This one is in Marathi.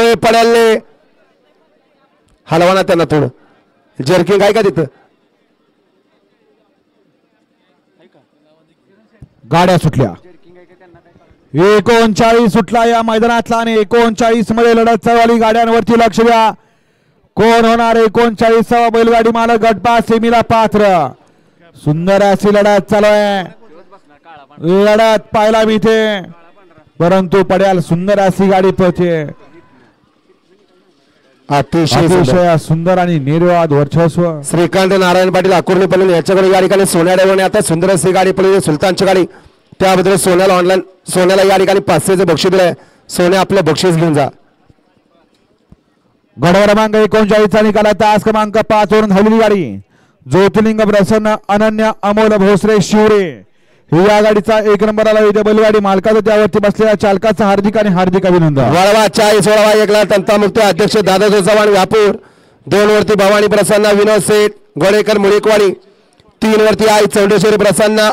पळतोय पड्यालने हलवा ना त्यांना थोडं जर्किंग आहे का तिथं गाड्या सुटल्या 39 सुटला या मैदानातला आणि 39 मध्ये लढत चालू गाड्यांवरती लक्ष द्या कोण होणार 39वा बैलगाडी मालक गटपास सेमीला पात्र सुंदर अशी लढत चालू आहे लढत पाहायला मिळते परंतु पड्याल सुंदर अशी गाडी पळते अतिशय सुंदर आणि निर्वाद वर्चस्व श्रीकांत नारायण पाटील अकुर्णी पडले याच्याकडे या ठिकाणी सोन्या डेवणे आता सुंदर अशी गाडी पडली सुलतानची गाडी त्याबद्दल सोन्याला ऑनलाईन सोन्याला या ठिकाणी 500चे बक्षीस दिलंय सोन्या आपलं बक्षीस घेऊन जा गड क्रमांक 39 निकाला तास क्रमांक 5 वरून धावलेली गाडी ज्योतिर्लिंग प्रसन्न अनन्या अमोल भोसरे शिवरे ही या गाडीचा 1 नंबर आला इथे बैलगाडी मालकाचा त्यावरती बसलेल्या चालकाचा हार्दिक अभिनंदन वळवा 40 वळवा 1 ला तंतामुक्त अध्यक्ष दादाजी चव्हाण व्यापूर 2 वरती भवानी प्रसन्न विनोद सेठ गोडेकर मुळीकवाडी 3 वरती आई चौंडेश्वरी प्रसन्न